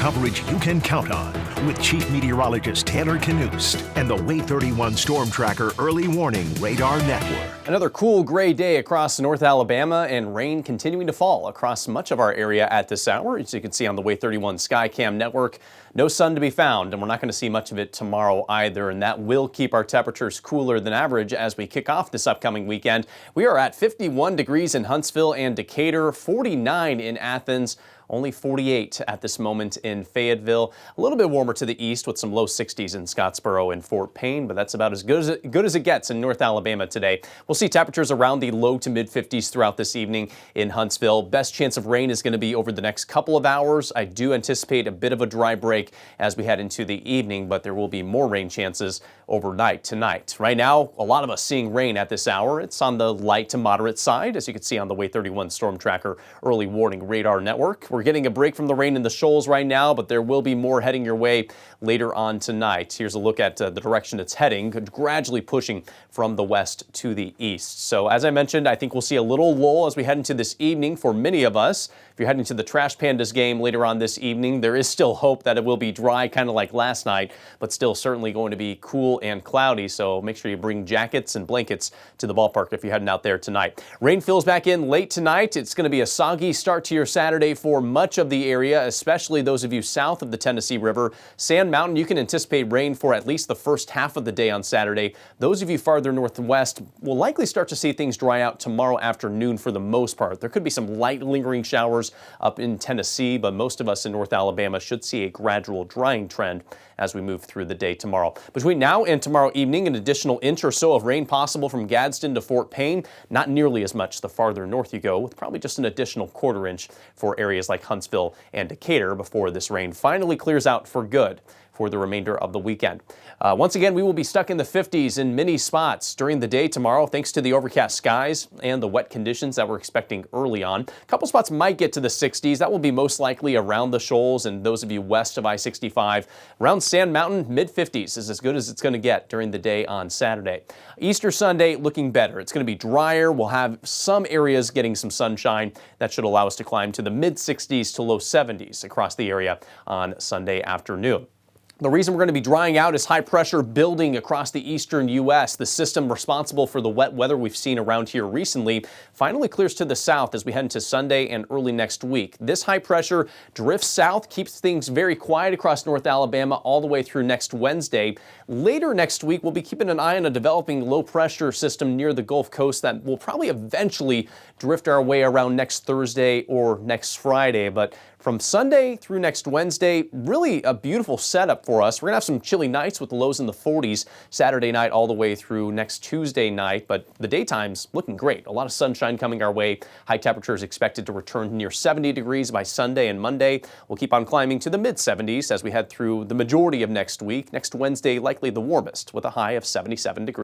Coverage you can count on with Chief Meteorologist Tanner Knust and the Way 31 Storm Tracker Early Warning Radar Network. Another cool gray day across North Alabama and rain continuing to fall across much of our area at this hour. As you can see on the Way 31 Skycam network, no sun to be found, and we're not going to see much of it tomorrow either, and that will keep our temperatures cooler than average as we kick off this upcoming weekend. We are at 51 degrees in Huntsville and Decatur, 49 in Athens, only 48 at this moment in Fayetteville. A little bit warmer to the east with some low 60s in Scottsboro and Fort Payne, but that's about as good as it gets in North Alabama today. We'll see temperatures around the low to mid 50s throughout this evening in Huntsville. Best chance of rain is going to be over the next couple of hours. I do anticipate a bit of a dry break as we head into the evening, but there will be more rain chances overnight tonight. Right now, a lot of us seeing rain at this hour. It's on the light to moderate side, as you can see on the Way 31 Storm Tracker Early Warning Radar Network. We're getting a break from the rain in the shoals right now, but there will be more heading your way later on tonight. Here's a look at the direction it's heading, gradually pushing from the west to the east. So as I mentioned, I think we'll see a little lull as we head into this evening for many of us. If you're heading to the Trash Pandas game later on this evening, there is still hope that it will be dry, kind of like last night, but still certainly going to be cool and cloudy. So make sure you bring jackets and blankets to the ballpark if you're heading out there tonight. Rain fills back in late tonight. It's going to be a soggy start to your Saturday for much of the area, especially those of you south of the Tennessee River. Sand Mountain, you can anticipate rain for at least the first half of the day on Saturday. Those of you farther northwest will likely start to see things dry out tomorrow afternoon for the most part. There could be some light lingering showers up in Tennessee, but most of us in North Alabama should see a gradual drying trend as we move through the day tomorrow. Between now and tomorrow evening, an additional inch or so of rain possible from Gadsden to Fort Payne. Not nearly as much the farther north you go, with probably just an additional quarter inch for areas like Huntsville and Decatur before this rain finally clears out for good for the remainder of the weekend. Once again, we will be stuck in the 50s in many spots during the day tomorrow, thanks to the overcast skies and the wet conditions that we're expecting early on. A couple spots might get to the 60s. That will be most likely around the shoals and those of you west of I-65. Around Sand Mountain, mid-50s is as good as it's going to get during the day on Saturday. Easter Sunday looking better. It's going to be drier. We'll have some areas getting some sunshine. That should allow us to climb to the mid-60s to low 70s across the area on Sunday afternoon. The reason we're going to be drying out is high pressure building across the eastern U.S. The system responsible for the wet weather we've seen around here recently finally clears to the south as we head into Sunday and early next week. This high pressure drifts south, keeps things very quiet across North Alabama all the way through next Wednesday. Later next week, we'll be keeping an eye on a developing low pressure system near the Gulf Coast that will probably eventually drift our way around next Thursday or next Friday. But from Sunday through next Wednesday, really a beautiful setup for us. We're going to have some chilly nights with lows in the 40s Saturday night all the way through next Tuesday night, but the daytime's looking great. A lot of sunshine coming our way. High temperatures expected to return near 70 degrees by Sunday and Monday. We'll keep on climbing to the mid-70s as we head through the majority of next week. Next Wednesday, likely the warmest with a high of 77 degrees.